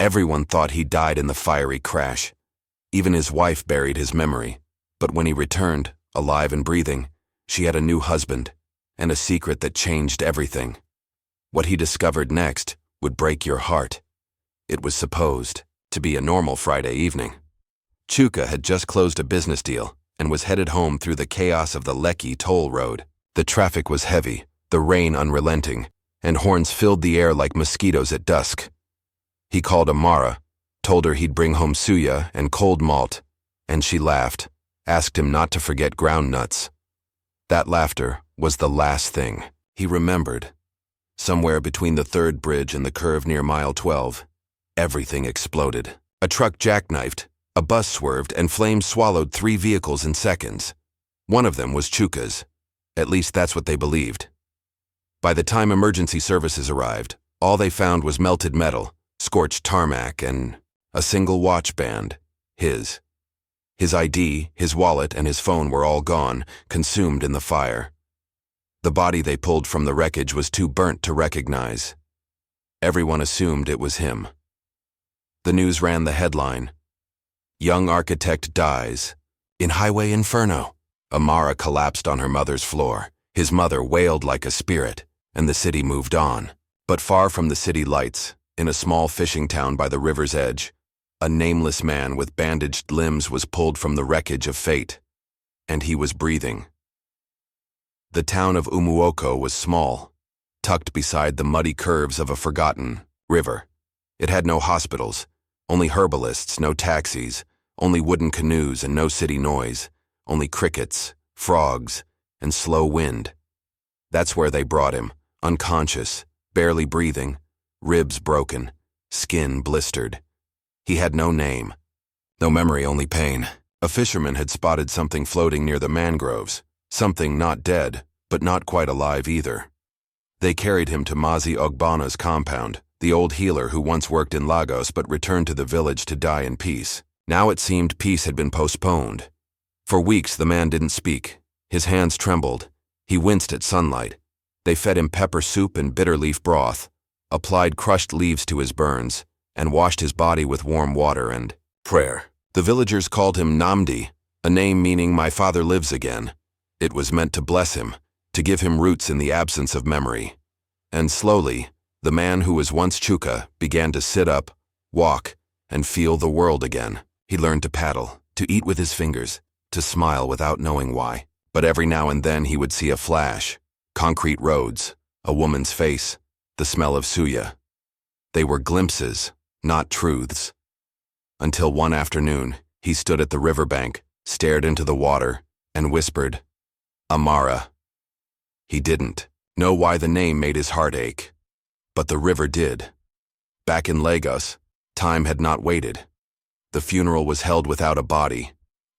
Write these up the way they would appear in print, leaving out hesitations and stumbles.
Everyone thought he died in the fiery crash. Even his wife buried his memory. But when he returned, alive and breathing, she had a new husband, and a secret that changed everything. What he discovered next would break your heart. It was supposed to be a normal Friday evening. Chuka had just closed a business deal and was headed home through the chaos of the Lekki toll road. The traffic was heavy, the rain unrelenting, and horns filled the air like mosquitoes at dusk. He called Amara, told her he'd bring home suya and cold malt, and she laughed, asked him not to forget ground nuts. That laughter was the last thing he remembered. Somewhere between the third bridge and the curve near mile 12, everything exploded. A truck jackknifed, a bus swerved, and flames swallowed 3 vehicles in seconds. One of them was Chuka's. At least that's what they believed. By the time emergency services arrived, all they found was melted metal, scorched tarmac, and a single watch band, his. His ID, his wallet, and his phone were all gone, consumed in the fire. The body they pulled from the wreckage was too burnt to recognize. Everyone assumed it was him. The news ran the headline, "Young architect dies in highway inferno." Amara collapsed on her mother's floor. His mother wailed like a spirit, and the city moved on. But far from the city lights, in a small fishing town by the river's edge, a nameless man with bandaged limbs was pulled from the wreckage of fate, and he was breathing. The town of Umuoko was small, tucked beside the muddy curves of a forgotten river. It had no hospitals, only herbalists, no taxis, only wooden canoes and no city noise, only crickets, frogs, and slow wind. That's where they brought him, unconscious, barely breathing, ribs broken, skin blistered. He had no name, no memory, only pain. A fisherman had spotted something floating near the mangroves, something not dead, but not quite alive either. They carried him to Mazi Ogbana's compound, the old healer who once worked in Lagos but returned to the village to die in peace. Now it seemed peace had been postponed. For weeks the man didn't speak. His hands trembled. He winced at sunlight. They fed him pepper soup and bitter leaf broth, applied crushed leaves to his burns, and washed his body with warm water and prayer. The villagers called him Namdi, a name meaning "my father lives again." It was meant to bless him, to give him roots in the absence of memory. And slowly, the man who was once Chuka began to sit up, walk, and feel the world again. He learned to paddle, to eat with his fingers, to smile without knowing why. But every now and then he would see a flash, concrete roads, a woman's face, the smell of suya. They were glimpses, not truths. Until one afternoon, he stood at the riverbank, stared into the water, and whispered, "Amara." He didn't know why the name made his heart ache, but the river did. Back in Lagos, time had not waited. The funeral was held without a body,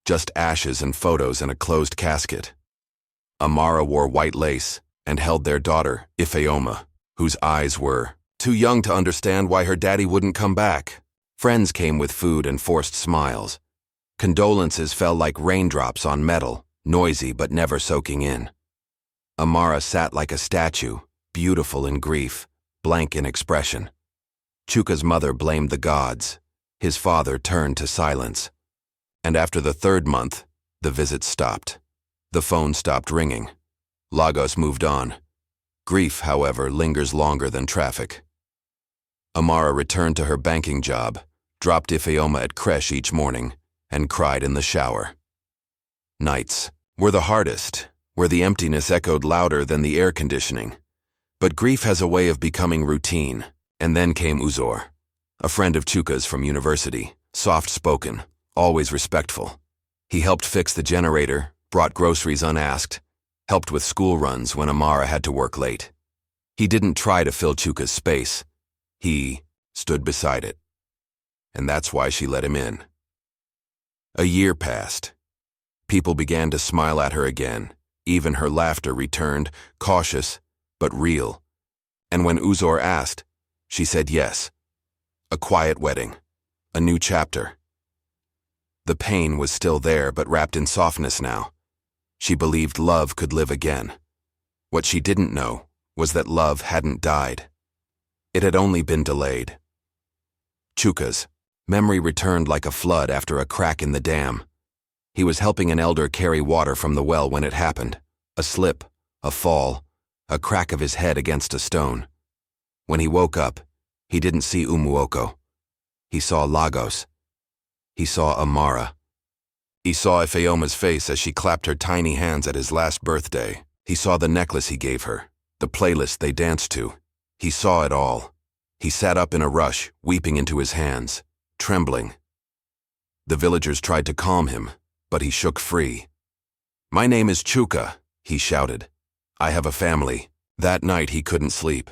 just ashes and photos in a closed casket. Amara wore white lace and held their daughter, Ifeoma, whose eyes were too young to understand why her daddy wouldn't come back. Friends came with food and forced smiles. Condolences fell like raindrops on metal, noisy but never soaking in. Amara sat like a statue, beautiful in grief, blank in expression. Chuka's mother blamed the gods. His father turned to silence. And after the 3rd month, the visit stopped. The phone stopped ringing. Lagos moved on. Grief, however, lingers longer than traffic. Amara returned to her banking job, dropped Ifeoma at creche each morning, and cried in the shower. Nights were the hardest, where the emptiness echoed louder than the air conditioning. But grief has a way of becoming routine. And then came Uzor, a friend of Chuka's from university, soft-spoken, always respectful. He helped fix the generator, brought groceries unasked, helped with school runs when Amara had to work late. He didn't try to fill Chuka's space. He stood beside it. And that's why she let him in. A year passed. People began to smile at her again. Even her laughter returned, cautious, but real. And when Uzor asked, she said yes. A quiet wedding. A new chapter. The pain was still there, but wrapped in softness now. She believed love could live again. What she didn't know was that love hadn't died. It had only been delayed. Chuka's. Memory returned like a flood after a crack in the dam. He was helping an elder carry water from the well when it happened. A slip, a fall, a crack of his head against a stone. When he woke up, he didn't see Umuoko. He saw Lagos. He saw Amara. He saw Ifeoma's face as she clapped her tiny hands at his last birthday. He saw the necklace he gave her, the playlist they danced to. He saw it all. He sat up in a rush, weeping into his hands, trembling. The villagers tried to calm him, but he shook free. "My name is Chuka," he shouted. "I have a family." That night he couldn't sleep.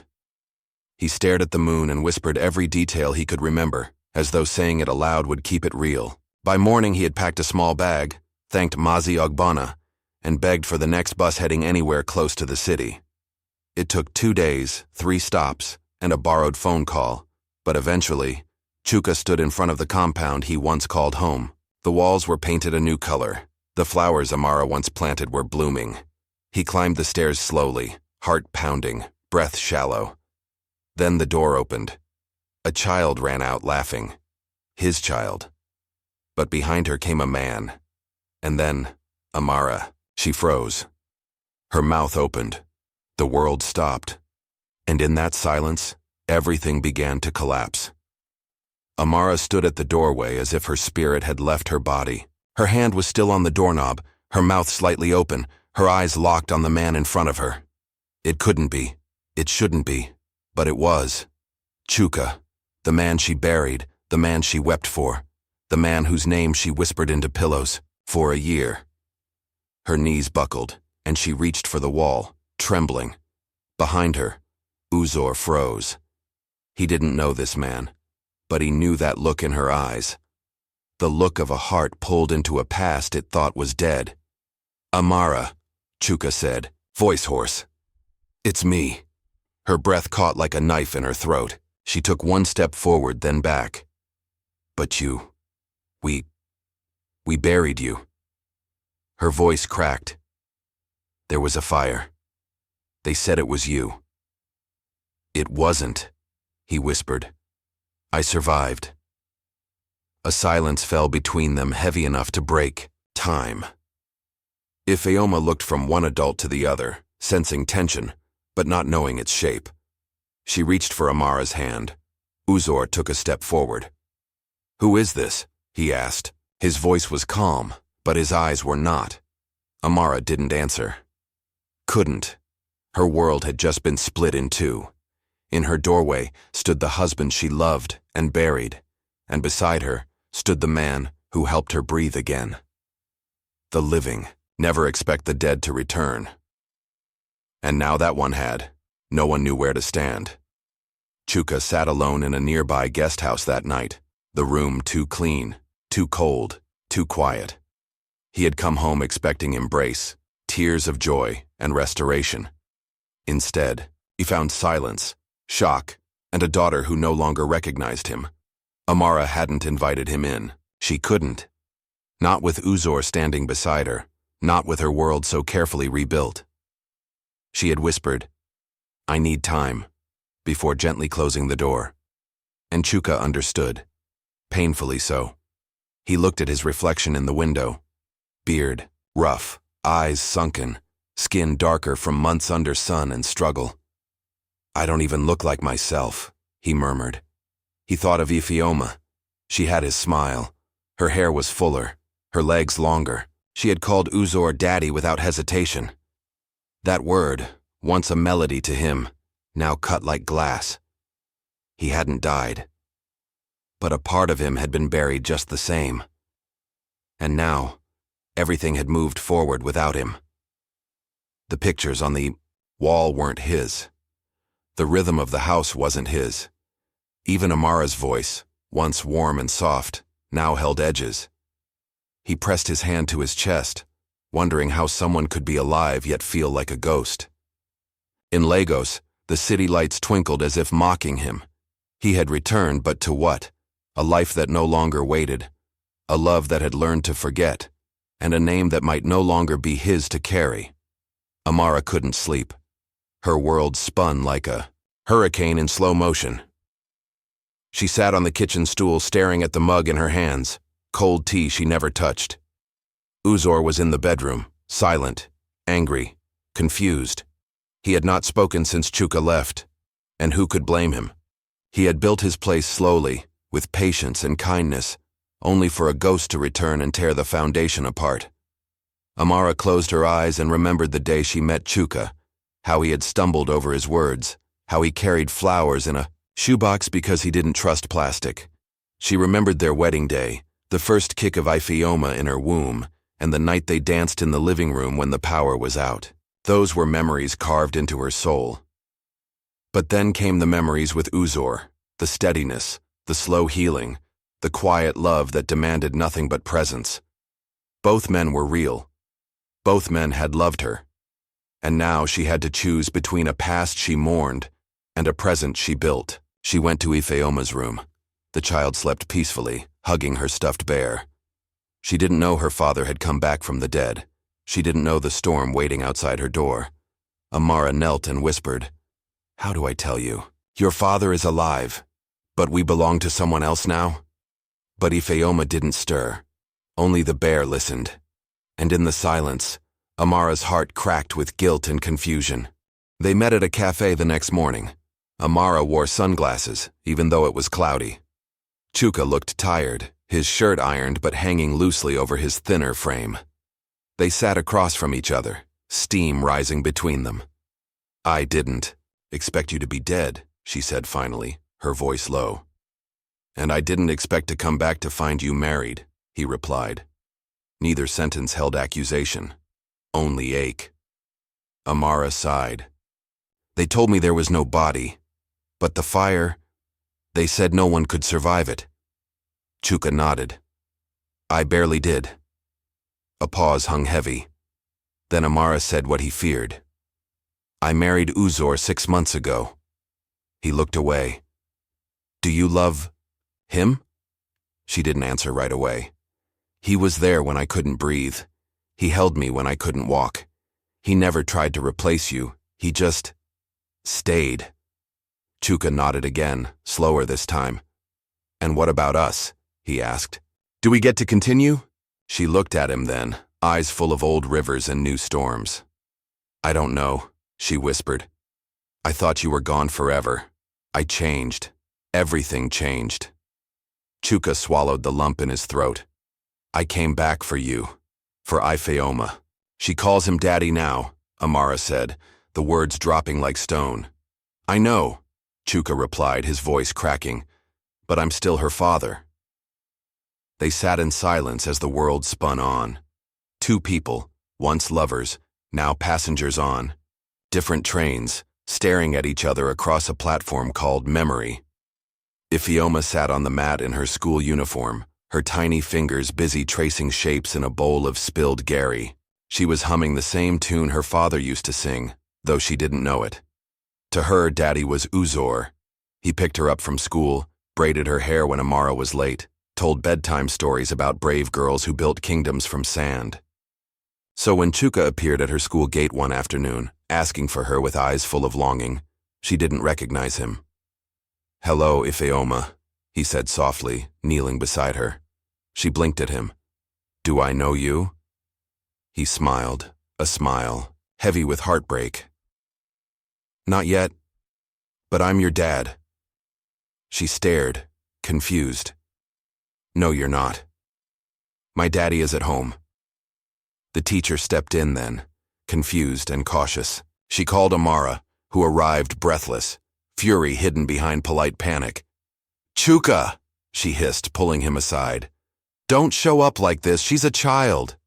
He stared at the moon and whispered every detail he could remember, as though saying it aloud would keep it real. By morning he had packed a small bag, thanked Mazi Ogbonna, and begged for the next bus heading anywhere close to the city. It took 2 days, 3 stops, and a borrowed phone call, but eventually, Chuka stood in front of the compound he once called home. The walls were painted a new color. The flowers Amara once planted were blooming. He climbed the stairs slowly, heart pounding, breath shallow. Then the door opened. A child ran out laughing. His child. But behind her came a man. And then, Amara. She froze. Her mouth opened. The world stopped. And in that silence, everything began to collapse. Amara stood at the doorway as if her spirit had left her body. Her hand was still on the doorknob, her mouth slightly open, her eyes locked on the man in front of her. It couldn't be. It shouldn't be. But it was. Chuka. The man she buried, the man she wept for, the man whose name she whispered into pillows, for a year. Her knees buckled, and she reached for the wall, trembling. Behind her, Uzor froze. He didn't know this man, but he knew that look in her eyes. The look of a heart pulled into a past it thought was dead. "Amara," Chuka said, voice hoarse. "It's me." Her breath caught like a knife in her throat. She took 1 step forward, then back. "But you... We buried you." Her voice cracked. "There was a fire. They said it was you." "It wasn't," he whispered. "I survived." A silence fell between them, heavy enough to break time. Ifeoma looked from one adult to the other, sensing tension, but not knowing its shape. She reached for Amara's hand. Uzor took a step forward. "Who is this?" he asked. His voice was calm, but his eyes were not. Amara didn't answer. Couldn't. Her world had just been split in 2. In her doorway stood the husband she loved and buried, and beside her stood the man who helped her breathe again. The living never expect the dead to return. And now that one had. No one knew where to stand. Chuka sat alone in a nearby guest house that night, the room too clean, too cold, too quiet. He had come home expecting embrace, tears of joy, and restoration. Instead, he found silence, shock, and a daughter who no longer recognized him. Amara hadn't invited him in. She couldn't. Not with Uzor standing beside her, not with her world so carefully rebuilt. She had whispered, "I need time," before gently closing the door. And Chuka understood, painfully so. He looked at his reflection in the window. Beard, rough, eyes sunken, skin darker from months under sun and struggle. "I don't even look like myself," he murmured. He thought of Ifeoma. She had his smile. Her hair was fuller, her legs longer. She had called Uzor daddy without hesitation. That word, once a melody to him, now cut like glass. He hadn't died. But a part of him had been buried just the same. And now, everything had moved forward without him. The pictures on the wall weren't his. The rhythm of the house wasn't his. Even Amara's voice, once warm and soft, now held edges. He pressed his hand to his chest, wondering how someone could be alive yet feel like a ghost. In Lagos, the city lights twinkled as if mocking him. He had returned, but to what? A life that no longer waited, a love that had learned to forget, and a name that might no longer be his to carry. Amara couldn't sleep. Her world spun like a hurricane in slow motion. She sat on the kitchen stool staring at the mug in her hands, cold tea she never touched. Uzor was in the bedroom, silent, angry, confused. He had not spoken since Chuka left, and who could blame him? He had built his place slowly, with patience and kindness, only for a ghost to return and tear the foundation apart. Amara closed her eyes and remembered the day she met Chuka, how he had stumbled over his words, how he carried flowers in a shoebox because he didn't trust plastic. She remembered their wedding day, the first kick of Ifeoma in her womb, and the night they danced in the living room when the power was out. Those were memories carved into her soul. But then came the memories with Uzor, the steadiness, the slow healing, the quiet love that demanded nothing but presence. Both men were real. Both men had loved her. And now she had to choose between a past she mourned and a present she built. She went to Ifeoma's room. The child slept peacefully, hugging her stuffed bear. She didn't know her father had come back from the dead. She didn't know the storm waiting outside her door. Amara knelt and whispered, "How do I tell you? Your father is alive, but we belong to someone else now?" But Ifeoma didn't stir. Only the bear listened. And in the silence, Amara's heart cracked with guilt and confusion. They met at a cafe the next morning. Amara wore sunglasses, even though it was cloudy. Chuka looked tired, his shirt ironed but hanging loosely over his thinner frame. They sat across from each other, steam rising between them. "I didn't expect you to be dead," she said finally, her voice low. "And I didn't expect to come back to find you married," he replied. Neither sentence held accusation, only ache. Amara sighed. "They told me there was no body, but the fire, they said no one could survive it." Chuka nodded. "I barely did." A pause hung heavy. Then Amara said what he feared. "I married Uzor 6 months ago." He looked away. "Do you love him?" She didn't answer right away. "He was there when I couldn't breathe. He held me when I couldn't walk. He never tried to replace you. He just stayed." Chuka nodded again, slower this time. "And what about us?" he asked. "Do we get to continue?" She looked at him then, eyes full of old rivers and new storms. "I don't know," she whispered. "I thought you were gone forever. I changed. Everything changed." Chuka swallowed the lump in his throat. "I came back for you. For Ifeoma." "She calls him Daddy now," Amara said, the words dropping like stone. "I know," Chuka replied, his voice cracking, "but I'm still her father." They sat in silence as the world spun on. Two people, once lovers, now passengers on different trains, staring at each other across a platform called Memory. Ifeoma sat on the mat in her school uniform, her tiny fingers busy tracing shapes in a bowl of spilled Gary. She was humming the same tune her father used to sing, though she didn't know it. To her, Daddy was Uzor. He picked her up from school, braided her hair when Amara was late, told bedtime stories about brave girls who built kingdoms from sand. So when Chuka appeared at her school gate one afternoon, asking for her with eyes full of longing, she didn't recognize him. "Hello, Ifeoma," he said softly, kneeling beside her. She blinked at him. "Do I know you?" He smiled, a smile, heavy with heartbreak. "Not yet, but I'm your dad." She stared, confused. "No, you're not. My daddy is at home." The teacher stepped in then, confused and cautious. She called Amara, who arrived breathless, fury hidden behind polite panic. "Chuka," she hissed, pulling him aside. "Don't show up like this, she's a child."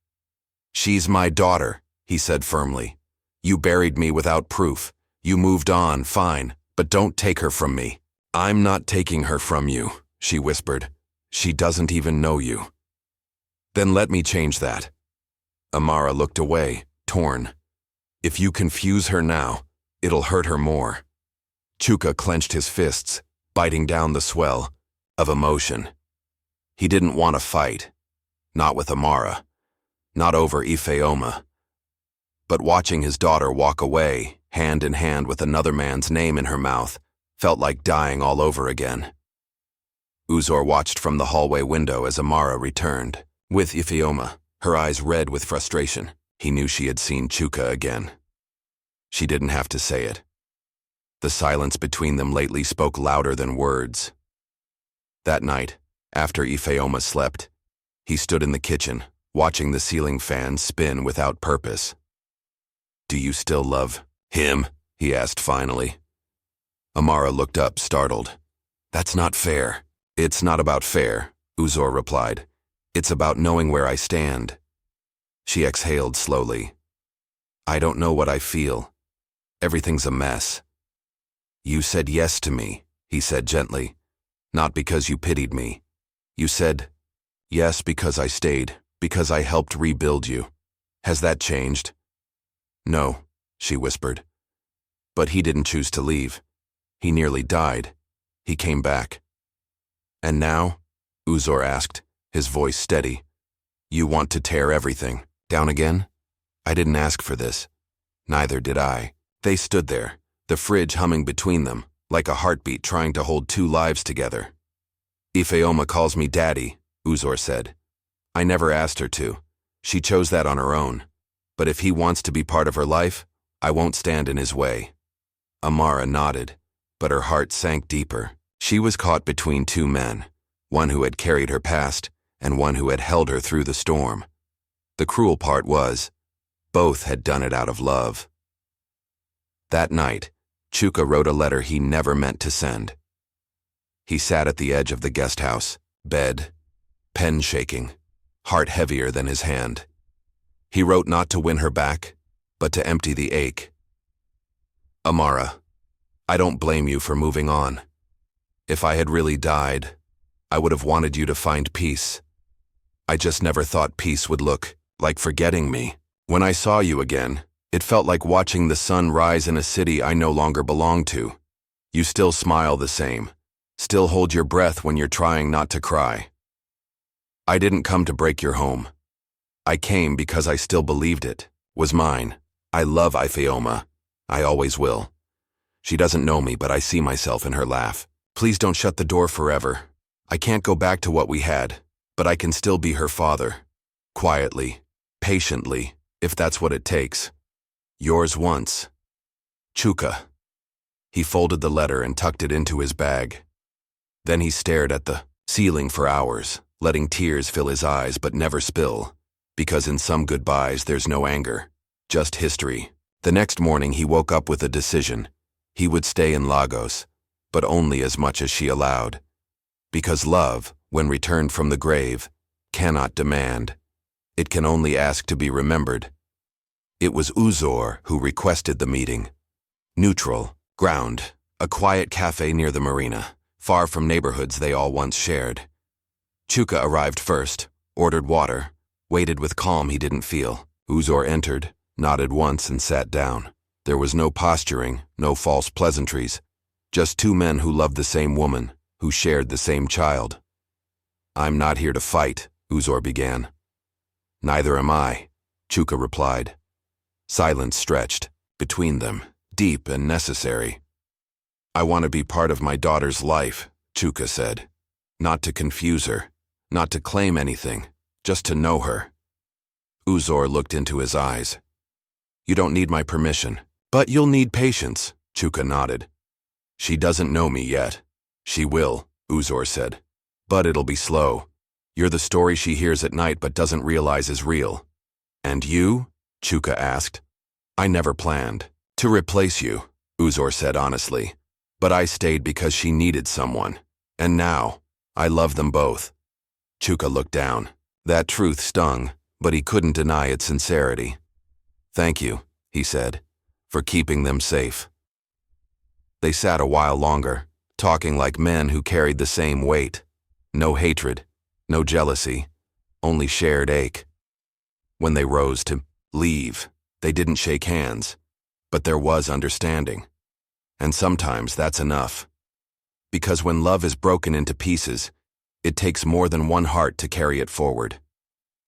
"She's my daughter," he said firmly. "You buried me without proof. You moved on, fine, but don't take her from me." "I'm not taking her from you," she whispered. "She doesn't even know you." "Then let me change that." Amara looked away, torn. "If you confuse her now, it'll hurt her more." Chuka clenched his fists, biting down the swell of emotion. He didn't want to fight. Not with Amara. Not over Ifeoma. But watching his daughter walk away, hand in hand with another man's name in her mouth, felt like dying all over again. Uzor watched from the hallway window as Amara returned. With Ifeoma, her eyes red with frustration, he knew she had seen Chuka again. She didn't have to say it. The silence between them lately spoke louder than words. That night, after Ifeoma slept, he stood in the kitchen, watching the ceiling fan spin without purpose. "Do you still love him?" he asked finally. Amara looked up, startled. "That's not fair." "It's not about fair," Uzor replied. "It's about knowing where I stand." She exhaled slowly. "I don't know what I feel. Everything's a mess." "You said yes to me," he said gently. "Not because you pitied me. You said yes because I stayed, because I helped rebuild you. Has that changed?" "No," she whispered. "But he didn't choose to leave. He nearly died. He came back." "And now?" Uzor asked, his voice steady. "You want to tear everything down again?" "I didn't ask for this." "Neither did I." They stood there, the fridge humming between them, like a heartbeat trying to hold two lives together. "Ifeoma calls me Daddy," Uzor said. "I never asked her to. She chose that on her own. But if he wants to be part of her life, I won't stand in his way." Amara nodded, but her heart sank deeper. She was caught between two men, one who had carried her past and one who had held her through the storm. The cruel part was, both had done it out of love. That night, Chuka wrote a letter he never meant to send. He sat at the edge of the guest house, bed, pen shaking, heart heavier than his hand. He wrote not to win her back, but to empty the ache. "Amara, I don't blame you for moving on. If I had really died, I would have wanted you to find peace. I just never thought peace would look like forgetting me. When I saw you again, it felt like watching the sun rise in a city I no longer belong to. You still smile the same, still hold your breath when you're trying not to cry. I didn't come to break your home. I came because I still believed it was mine. I love Ifeoma. I always will. She doesn't know me, but I see myself in her laugh. Please don't shut the door forever. I can't go back to what we had, but I can still be her father. Quietly, patiently, if that's what it takes. Yours once, Chuka." He folded the letter and tucked it into his bag. Then he stared at the ceiling for hours, letting tears fill his eyes but never spill, because in some goodbyes there's no anger, just history. The next morning he woke up with a decision. He would stay in Lagos, but only as much as she allowed. Because love, when returned from the grave, cannot demand. It can only ask to be remembered. It was Uzor who requested the meeting. Neutral, ground, a quiet cafe near the marina, far from neighborhoods they all once shared. Chuka arrived first, ordered water, waited with calm he didn't feel. Uzor entered, nodded once and sat down. There was no posturing, no false pleasantries, just two men who loved the same woman, who shared the same child. "I'm not here to fight," Uzor began. "Neither am I," Chuka replied. Silence stretched between them, deep and necessary. "I want to be part of my daughter's life," Chuka said. "Not to confuse her, not to claim anything, just to know her." Uzor looked into his eyes. "You don't need my permission, but you'll need patience," Chuka nodded. "She doesn't know me yet." "She will," Uzor said. "But it'll be slow. You're the story she hears at night but doesn't realize is real." "And you?" Chuka asked. "I never planned to replace you," Uzor said honestly. "But I stayed because she needed someone. And now, I love them both." Chuka looked down. That truth stung, but he couldn't deny its sincerity. "Thank you," he said, "for keeping them safe." They sat a while longer, talking like men who carried the same weight. No hatred, no jealousy, only shared ache. When they rose to leave, they didn't shake hands, but there was understanding. And sometimes that's enough. Because when love is broken into pieces, it takes more than one heart to carry it forward.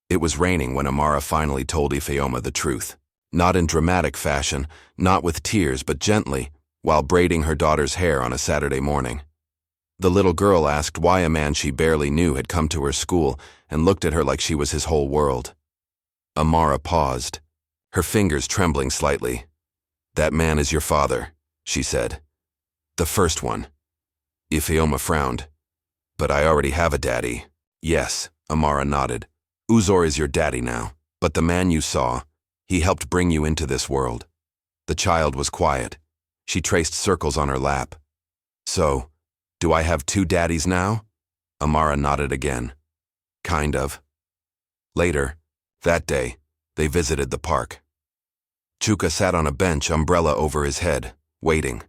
It was raining when Amara finally told Ifeoma the truth. Not in dramatic fashion, not with tears, but gently, while braiding her daughter's hair on a Saturday morning. The little girl asked why a man she barely knew had come to her school and looked at her like she was his whole world. Amara paused, her fingers trembling slightly. "That man is your father," she said. "The first one." Ifeoma frowned. "But I already have a daddy." "Yes," Amara nodded. "Uzor is your daddy now. But the man you saw, he helped bring you into this world." The child was quiet. She traced circles on her lap. "So, do I have two daddies now?" Amara nodded again. "Kind of." Later, that day, they visited the park. Chuka sat on a bench, umbrella over his head, waiting.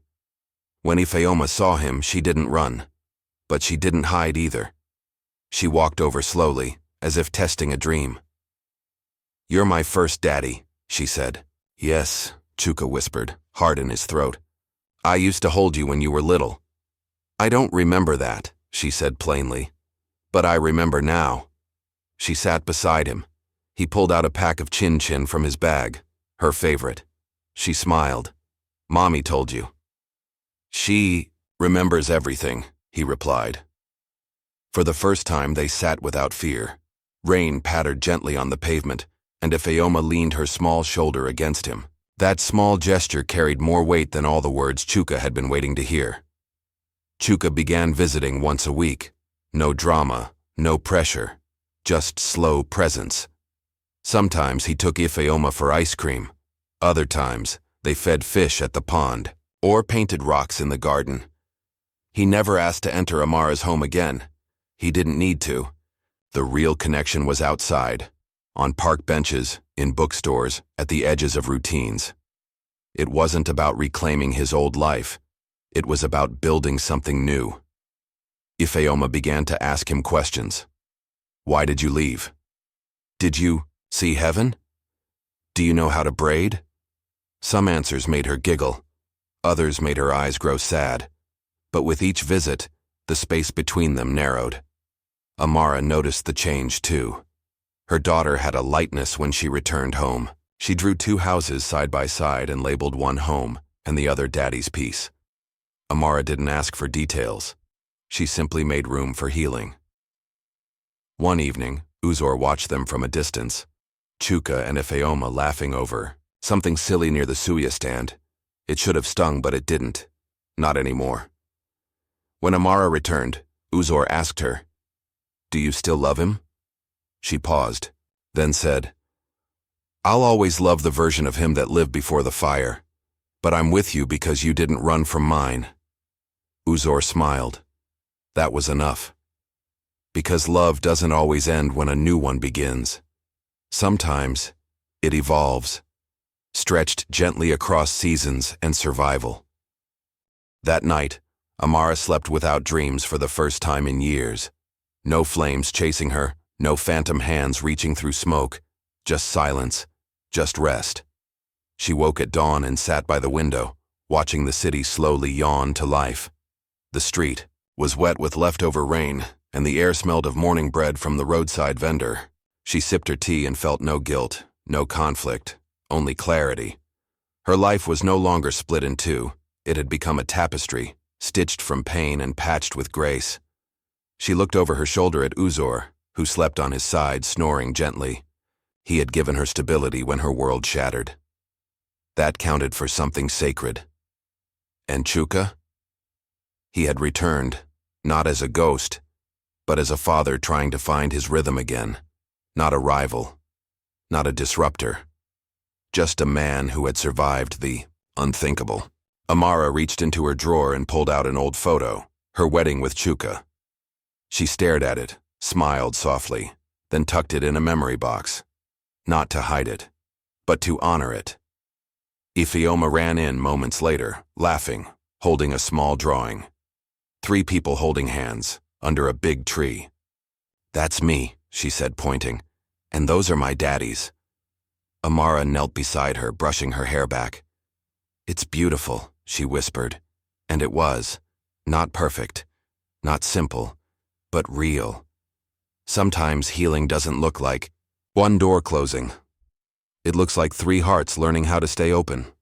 When Ifeoma saw him, she didn't run. But she didn't hide either. She walked over slowly, as if testing a dream. "You're my first daddy," she said. "Yes," Chuka whispered, heart in his throat. "I used to hold you when you were little." "I don't remember that," she said plainly. "But I remember now." She sat beside him. He pulled out a pack of Chin Chin from his bag, her favorite. She smiled. "Mommy told you." "She remembers everything," he replied. For the first time, they sat without fear. Rain pattered gently on the pavement, and Ifeoma leaned her small shoulder against him. That small gesture carried more weight than all the words Chuka had been waiting to hear. Chuka began visiting once a week. No drama, no pressure, just slow presence. Sometimes he took Ifeoma for ice cream. Other times, they fed fish at the pond, or painted rocks in the garden. He never asked to enter Amara's home again. He didn't need to. The real connection was outside, on park benches, in bookstores, at the edges of routines. It wasn't about reclaiming his old life. It was about building something new. Ifeoma began to ask him questions. "Why did you leave? Did you see heaven? Do you know how to braid?" Some answers made her giggle. Others made her eyes grow sad. But with each visit, the space between them narrowed. Amara noticed the change too. Her daughter had a lightness when she returned home. She drew two houses side by side and labeled one home and the other Daddy's piece. Amara didn't ask for details. She simply made room for healing. One evening, Uzor watched them from a distance. Chuka and Ifeoma laughing over something silly near the suya stand. It should have stung, but it didn't. Not anymore. When Amara returned, Uzor asked her, "Do you still love him?" She paused, then said, "I'll always love the version of him that lived before the fire, but I'm with you because you didn't run from mine." Uzor smiled. That was enough. Because love doesn't always end when a new one begins. Sometimes it evolves, stretched gently across seasons and survival. That night, Amara slept without dreams for the first time in years. No flames chasing her, no phantom hands reaching through smoke, just silence, just rest. She woke at dawn and sat by the window, watching the city slowly yawn to life. The street was wet with leftover rain, and the air smelled of morning bread from the roadside vendor. She sipped her tea and felt no guilt, no conflict, only clarity. Her life was no longer split in two. It had become a tapestry, stitched from pain and patched with grace. She looked over her shoulder at Uzor, who slept on his side, snoring gently. He had given her stability when her world shattered. That counted for something sacred. And Chuka? He had returned, not as a ghost, but as a father trying to find his rhythm again. Not a rival, not a disruptor. Just a man who had survived the unthinkable. Amara reached into her drawer and pulled out an old photo, her wedding with Chuka. She stared at it, smiled softly, then tucked it in a memory box. Not to hide it, but to honor it. Ifeoma ran in moments later, laughing, holding a small drawing. 3 people holding hands, under a big tree. "That's me," she said, pointing, "and those are my daddies." Amara knelt beside her, brushing her hair back. "It's beautiful," she whispered, and it was. Not perfect, not simple, but real. Sometimes healing doesn't look like one door closing. It looks like 3 hearts learning how to stay open.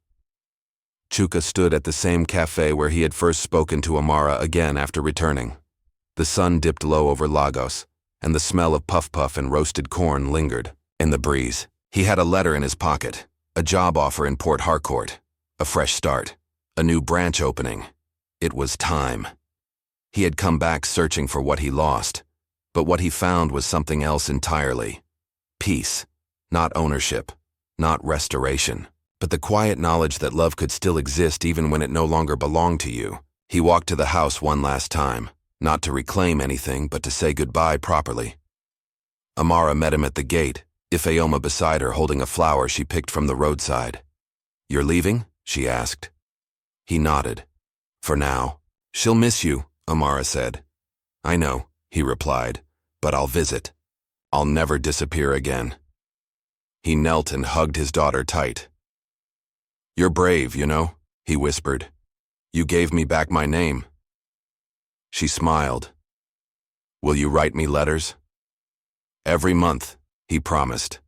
Chuka stood at the same cafe where he had first spoken to Amara again after returning. The sun dipped low over Lagos, and the smell of puff-puff and roasted corn lingered in the breeze. He had a letter in his pocket, a job offer in Port Harcourt, a fresh start, a new branch opening. It was time. He had come back searching for what he lost, but what he found was something else entirely. Peace, not ownership, not restoration, but the quiet knowledge that love could still exist even when it no longer belonged to you. He walked to the house one last time, not to reclaim anything, but to say goodbye properly. Amara met him at the gate, Ifeoma beside her holding a flower she picked from the roadside. "You're leaving?" she asked. He nodded. "For now." "She'll miss you," Amara said. "I know," he replied, "but I'll visit. I'll never disappear again." He knelt and hugged his daughter tight. "You're brave, you know," he whispered. "You gave me back my name." She smiled. "Will you write me letters?" "Every month," he promised.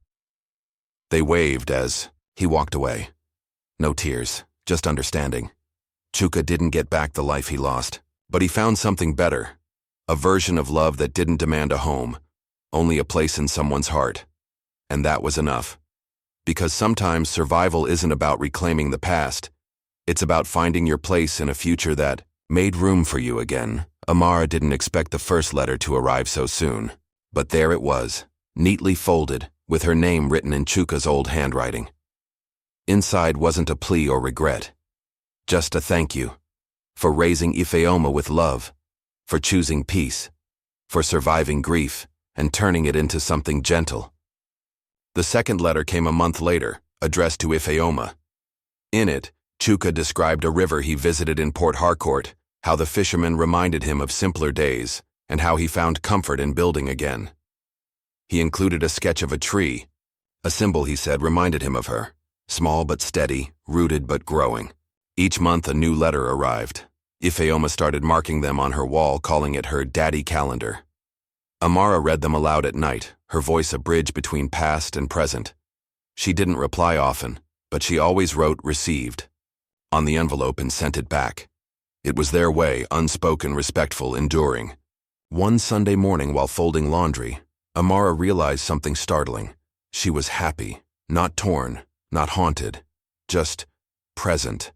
They waved as he walked away. No tears, just understanding. Chuka didn't get back the life he lost, but he found something better, a version of love that didn't demand a home, only a place in someone's heart. And that was enough. Because sometimes survival isn't about reclaiming the past, it's about finding your place in a future that made room for you again. Amara didn't expect the first letter to arrive so soon, but there it was, neatly folded, with her name written in Chuka's old handwriting. Inside wasn't a plea or regret, just a thank you, for raising Ifeoma with love, for choosing peace, for surviving grief, and turning it into something gentle. The second letter came a month later, addressed to Ifeoma. In it, Chuka described a river he visited in Port Harcourt, how the fishermen reminded him of simpler days, and how he found comfort in building again. He included a sketch of a tree. A symbol, he said, reminded him of her, small but steady, rooted but growing. Each month a new letter arrived. Ifeoma started marking them on her wall, calling it her daddy calendar. Amara read them aloud at night, her voice a bridge between past and present. She didn't reply often, but she always wrote "received" on the envelope and sent it back. It was their way, unspoken, respectful, enduring. One Sunday morning while folding laundry, Amara realized something startling. She was happy, not torn, not haunted, just present.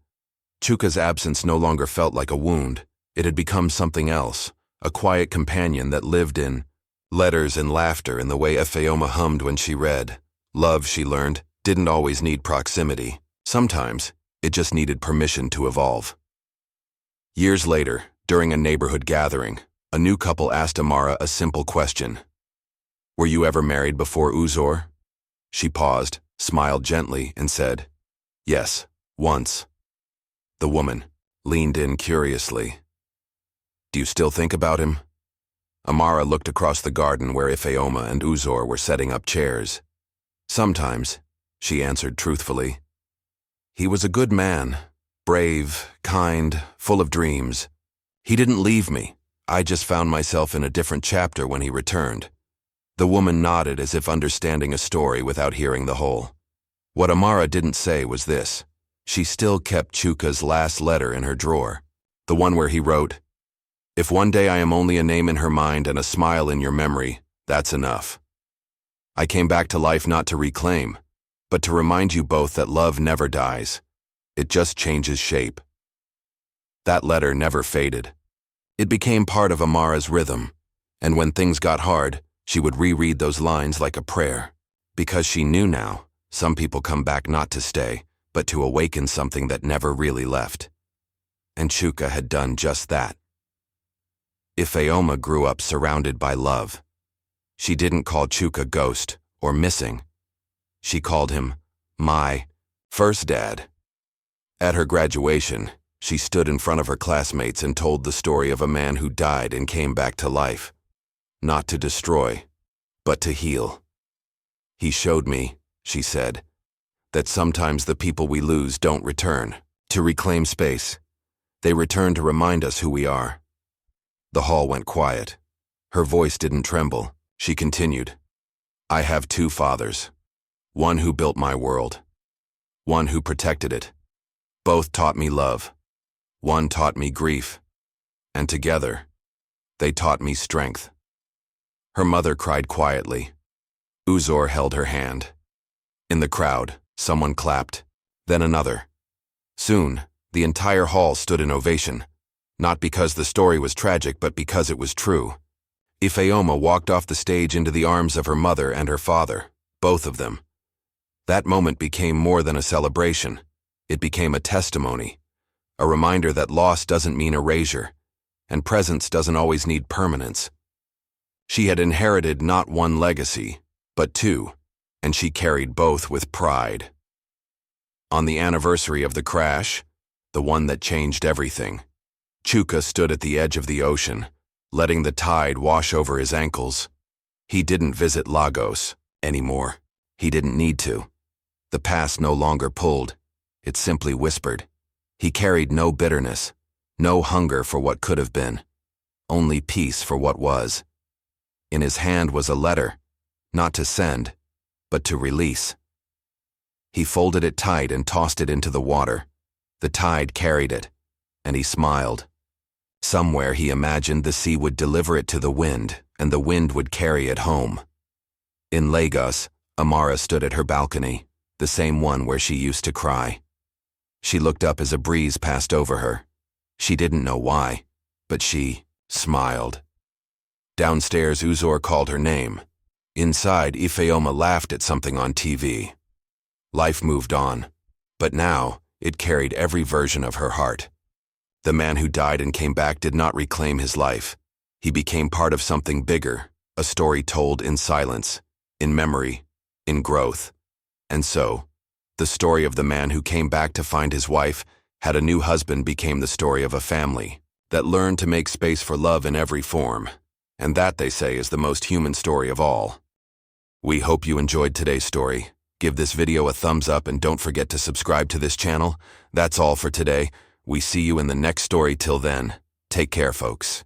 Chuka's absence no longer felt like a wound. It had become something else, a quiet companion that lived in letters and laughter in the way Ifeoma hummed when she read. Love, she learned, didn't always need proximity. Sometimes, it just needed permission to evolve. Years later, during a neighborhood gathering, a new couple asked Amara a simple question. "Were you ever married before Uzor?" She paused, smiled gently, and said, "Yes, once." The woman leaned in curiously. "Do you still think about him?" Amara looked across the garden where Ifeoma and Uzor were setting up chairs. "Sometimes," she answered truthfully. "He was a good man, brave, kind, full of dreams. He didn't leave me. I just found myself in a different chapter when he returned." The woman nodded as if understanding a story without hearing the whole. What Amara didn't say was this. She still kept Chuka's last letter in her drawer, the one where he wrote, "If one day I am only a name in her mind and a smile in your memory, that's enough. I came back to life not to reclaim, but to remind you both that love never dies. It just changes shape." That letter never faded. It became part of Amara's rhythm, and when things got hard, she would reread those lines like a prayer, because she knew now, some people come back not to stay, but to awaken something that never really left. And Chuka had done just that. Ifeoma grew up surrounded by love. She didn't call Chuka ghost or missing. She called him my first dad. At her graduation, she stood in front of her classmates and told the story of a man who died and came back to life. Not to destroy, but to heal. "He showed me," she said, "that sometimes the people we lose don't return to reclaim space. They return to remind us who we are." The hall went quiet. Her voice didn't tremble. She continued, "I have two fathers. One who built my world. One who protected it. Both taught me love. One taught me grief. And together, they taught me strength. Her mother cried quietly. Uzor held her hand. In the crowd, someone clapped, then another. Soon, the entire hall stood in ovation, not because the story was tragic but because it was true. Ifeoma walked off the stage into the arms of her mother and her father, both of them. That moment became more than a celebration. It became a testimony, a reminder that loss doesn't mean erasure, and presence doesn't always need permanence. She had inherited not one legacy, but two, and she carried both with pride. On the anniversary of the crash, the one that changed everything, Chuka stood at the edge of the ocean, letting the tide wash over his ankles. He didn't visit Lagos anymore. He didn't need to. The past no longer pulled. It simply whispered. He carried no bitterness, no hunger for what could have been, only peace for what was. In his hand was a letter, not to send, but to release. He folded it tight and tossed it into the water. The tide carried it, and he smiled. Somewhere he imagined the sea would deliver it to the wind, and the wind would carry it home. In Lagos, Amara stood at her balcony, the same one where she used to cry. She looked up as a breeze passed over her. She didn't know why, but she smiled. Downstairs, Uzor called her name. Inside, Ifeoma laughed at something on TV. Life moved on, but now it carried every version of her heart. The man who died and came back did not reclaim his life. He became part of something bigger, a story told in silence, in memory, in growth. And so, the story of the man who came back to find his wife, had a new husband became the story of a family that learned to make space for love in every form. And that, they say, is the most human story of all. We hope you enjoyed today's story. Give this video a thumbs up and don't forget to subscribe to this channel. That's all for today. We see you in the next story. Till then, take care, folks.